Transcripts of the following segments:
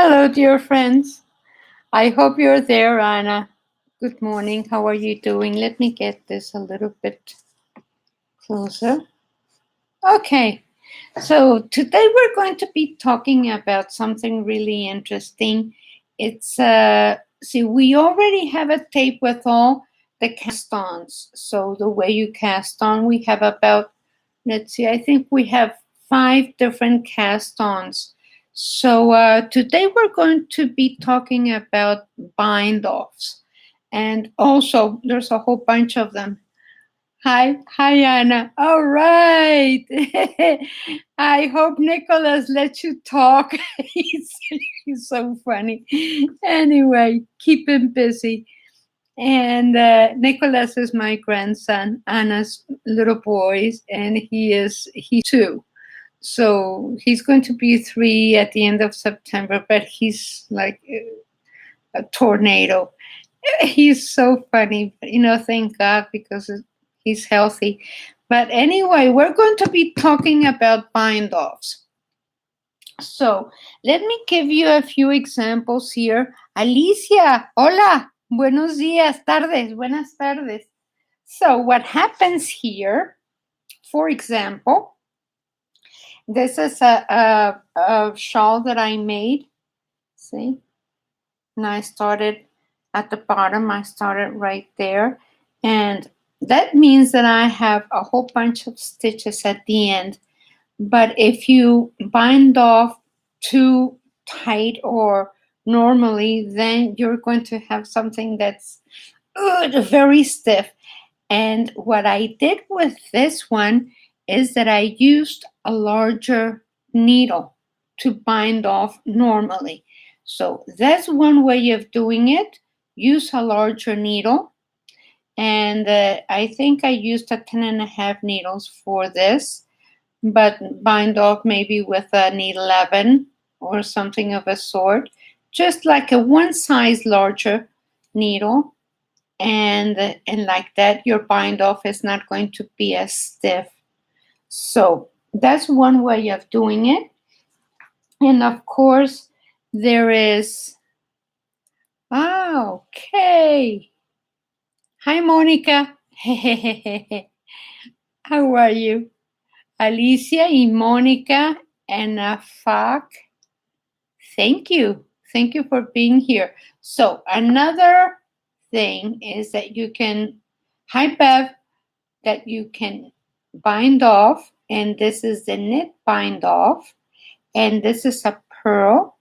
Hello, dear friends. I hope you're there, Anna. Good morning. How are you doing? Let me get this a little bit closer. Okay, so today we're going to be talking about something really interesting. We already have a tape with all the cast-ons. So the way you cast on, we have about, let's see, I think we have 5 different cast-ons. So today we're going to be talking about bind-offs. And also, there's a whole bunch of them. Hi, Anna. All right. I hope Nicholas lets you talk. he's, he's so funny. Anyway, keep him busy. And Nicholas is my grandson, Anna's little boy, and he's 2. So he's going to be 3 at the end of September, but he's like a tornado. He's so funny, thank God, because he's healthy. But anyway, we're going to be talking about bind offs. So let me give you a few examples here. Alicia, hola, buenos días, buenas tardes. So what happens here, for example, this is a shawl that I made. See? And I started at the bottom. I started right there. And that means that I have a whole bunch of stitches at the end. But if you bind off too tight or normally, then you're going to have something that's very stiff. And what I did with this one is that I used a larger needle to bind off normally. So that's one way of doing it. Use a larger needle. And I think I used a 10.5 needles for this, but bind off maybe with an 11 or something of a sort, just like a one size larger needle. And like that, your bind off is not going to be as stiff. So that's one way of doing it. And of course, there is, okay. Hi, Monica. How are you? Alicia y Monica and Afak. Thank you. Thank you for being here. So another thing is that you can, hi Bev, that you can bind off, and this is the knit bind off, and this is a purl.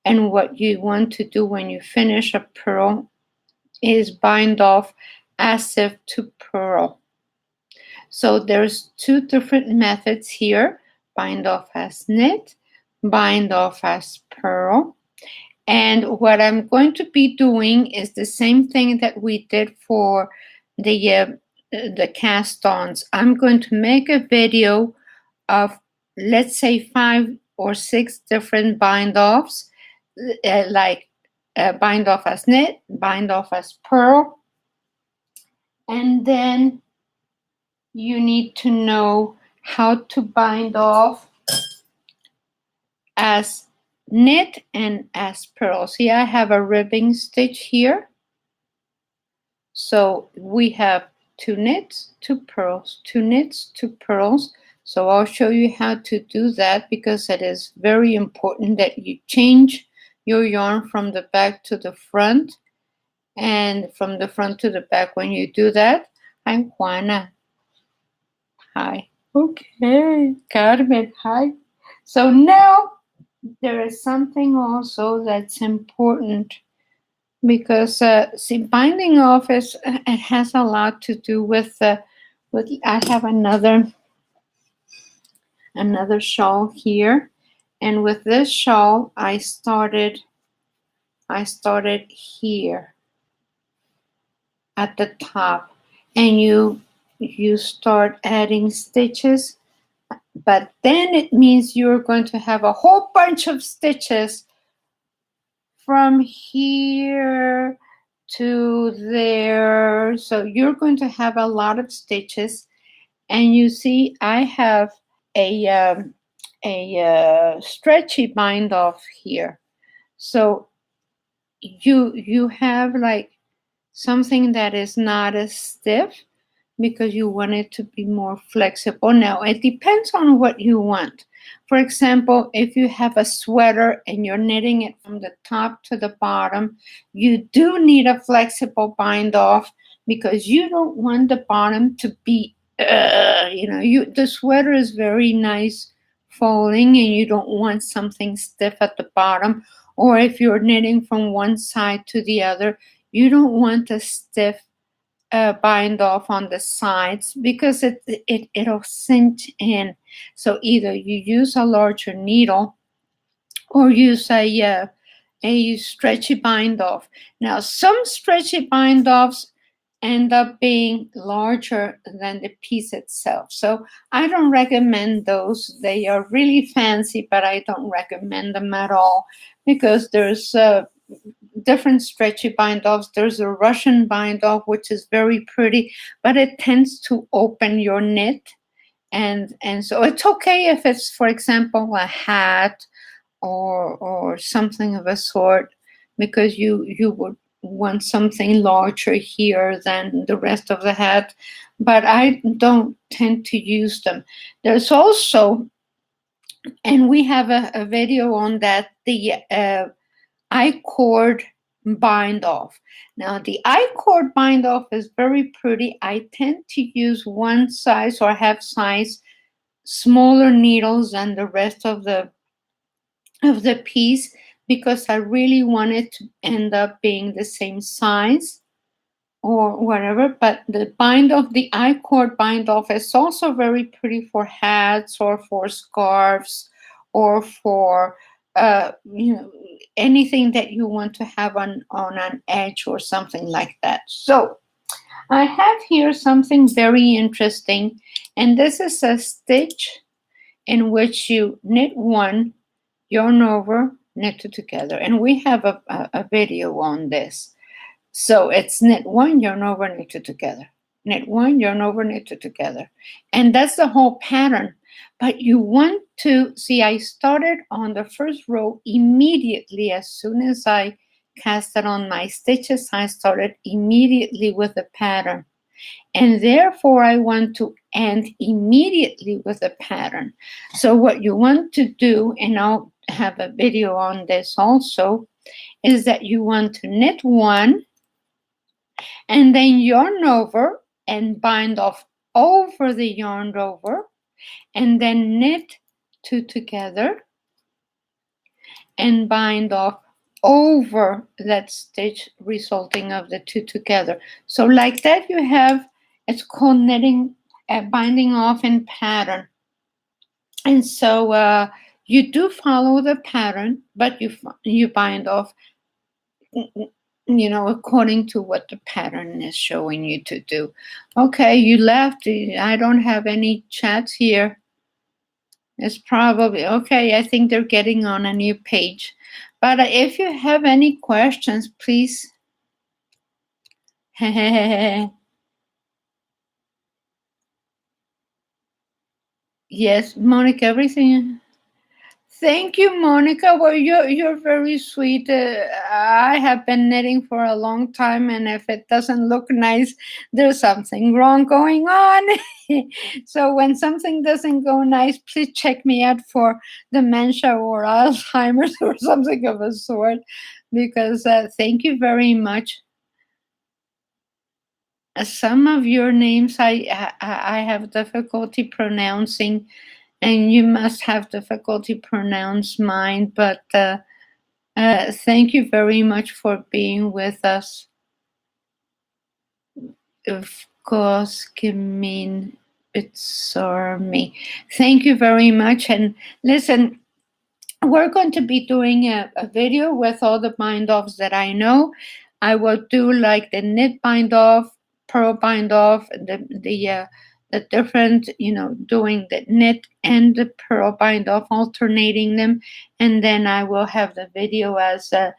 And what you want to do when you finish a purl is bind off as if to purl. So there's 2 different methods here: bind off as knit, bind off as purl. And what I'm going to be doing is the same thing that we did for the cast-ons. I'm going to make a video of, let's say, 5 or 6 different bind-offs, like bind off as knit, bind off as purl. And then you need to know how to bind off as knit and as purl. See, I have a ribbing stitch here. So we have 2 knits, 2 purls, 2 knits, 2 purls. So I'll show you how to do that, because it is very important that you change your yarn from the back to the front and from the front to the back. When you do that, hi Juana. Hi. Okay. Carmen, hi. So now there is something also that's important, because binding off it has a lot to do with I have another shawl here, and with this shawl I started here at the top, and you start adding stitches, but then it means you're going to have a whole bunch of stitches from here to there. So you're going to have a lot of stitches. And you see, I have a stretchy bind off here. So you have like something that is not as stiff because you want it to be more flexible. Now, it depends on what you want. For example, if you have a sweater and you're knitting it from the top to the bottom, you do need a flexible bind off because you don't want the bottom to be, the sweater is very nice folding and you don't want something stiff at the bottom. Or if you're knitting from one side to the other, you don't want a stiff bind off on the sides because it'll cinch in. So either you use a larger needle or use a stretchy bind off. Now, some stretchy bind offs end up being larger than the piece itself. So I don't recommend those. They are really fancy, but I don't recommend them at all because there's different stretchy bind offs. There's a Russian bind off, which is very pretty, but it tends to open your knit. And so it's okay if it's, for example, a hat or something of a sort, because you would want something larger here than the rest of the hat, but I don't tend to use them. There's also, and we have a video on that, the I-cord bind off. Now the I-cord bind off is very pretty. I tend to use one size or half size smaller needles than the rest of the piece because I really want it to end up being the same size or whatever. But the bind off, the I-cord bind off, is also very pretty for hats or for scarves or for anything that you want to have on an edge or something like that. So I have here something very interesting, and this is a stitch in which you knit one, yarn over, knit it together, and we have a video on this. So it's knit one, yarn over, knit it together, knit one, yarn over, knit it together, and that's the whole pattern. But you want to see, I started on the first row immediately. As soon as I casted on my stitches, I started immediately with the pattern, and therefore I want to end immediately with the pattern. So what you want to do, and I'll have a video on this also, is that you want to knit one and then yarn over and bind off over the yarn over, and then knit two together and bind off over that stitch resulting of the two together. So like that you have, it's called knitting, binding off in pattern. And so you do follow the pattern, but you bind off, according to what the pattern is showing you to do. Okay, you left. I don't have any chats here. It's probably okay. I think they're getting on a new page. But if you have any questions, please. Yes, Monica, everything. Thank you, Monica. Well, you're very sweet. I have been knitting for a long time, and if it doesn't look nice, there's something wrong going on. So when something doesn't go nice, please check me out for dementia or Alzheimer's or something of a sort. Because thank you very much. Some of your names I have difficulty pronouncing, and you must have difficulty pronounce mine, but thank you very much for being with us. Of course, Kimin Bitsarmi. Thank you very much. And listen, we're going to be doing a video with all the bind offs that I know. I will do like the knit bind off, purl bind off, the different, doing the knit and the purl bind off, alternating them. And then I will have the video as a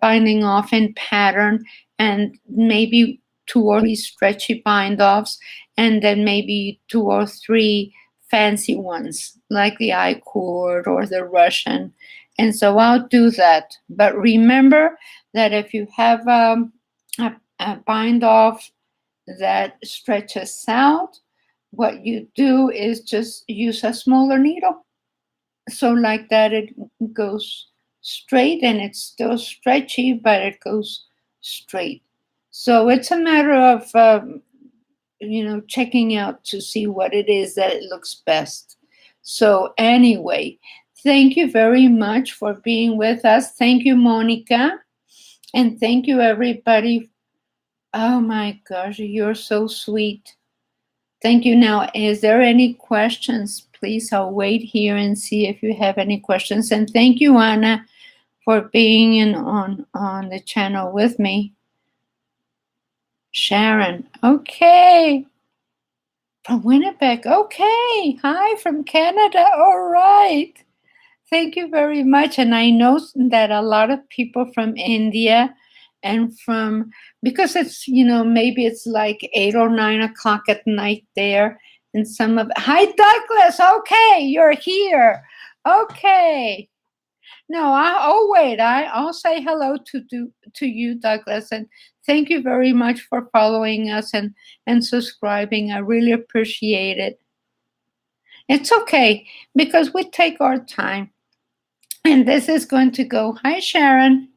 binding off in pattern, and maybe 2 or 3 stretchy bind offs, and then maybe 2 or 3 fancy ones like the I-cord or the Russian. And so I'll do that. But remember that if you have a bind off that stretches out, what you do is just use a smaller needle. So like that, it goes straight and it's still stretchy, but it goes straight. So it's a matter of, checking out to see what it is that it looks best. So anyway, thank you very much for being with us. Thank you, Monica. And thank you, everybody. Oh my gosh, you're so sweet. Thank you. Now, is there any questions? Please, I'll wait here and see if you have any questions. And thank you, Anna, for being on the channel with me. Sharon, okay. From Winnipeg, okay. Hi, from Canada, all right. Thank you very much. And I know that a lot of people from India and because it's, maybe it's like 8 or 9 o'clock at night there. And hi, Douglas. Okay, you're here. Okay. No, wait. I'll say hello to you, Douglas. And thank you very much for following us and subscribing. I really appreciate it. It's okay because we take our time. And this is going to go, hi, Sharon,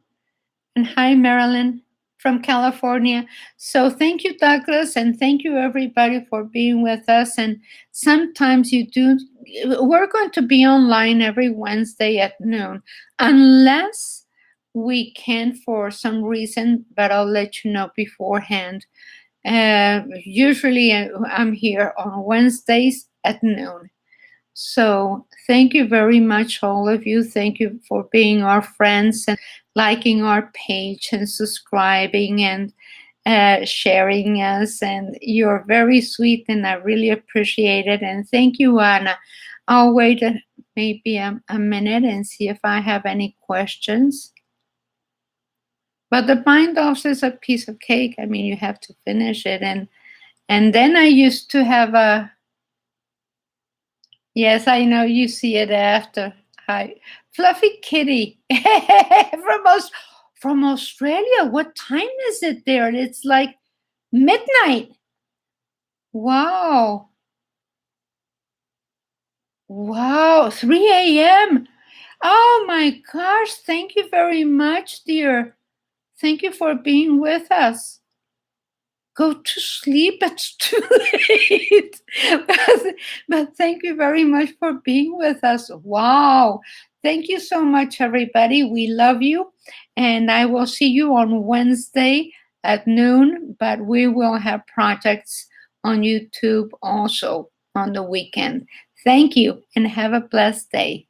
and hi, Marilyn from California. So thank you, Douglas, and thank you, everybody, for being with us. And sometimes we're going to be online every Wednesday at noon, unless we can for some reason, but I'll let you know beforehand. Usually I'm here on Wednesdays at noon. So thank you very much, all of you. Thank you for being our friends and liking our page and subscribing and sharing us. And you're very sweet, and I really appreciate it. And thank you, Anna. I'll wait maybe a minute and see if I have any questions. But the bind-offs is a piece of cake. I mean, you have to finish it. And then I used to have yes, I know you see it after. Hi, Fluffy Kitty from Australia. What time is it there? It's like midnight. Wow. Wow, 3 a.m. Oh my gosh, thank you very much, dear. Thank you for being with us. Go to sleep, it's too late. but thank you very much for being with us. Wow. Thank you so much, everybody. We love you. And I will see you on Wednesday at noon, but we will have projects on YouTube also on the weekend. Thank you and have a blessed day.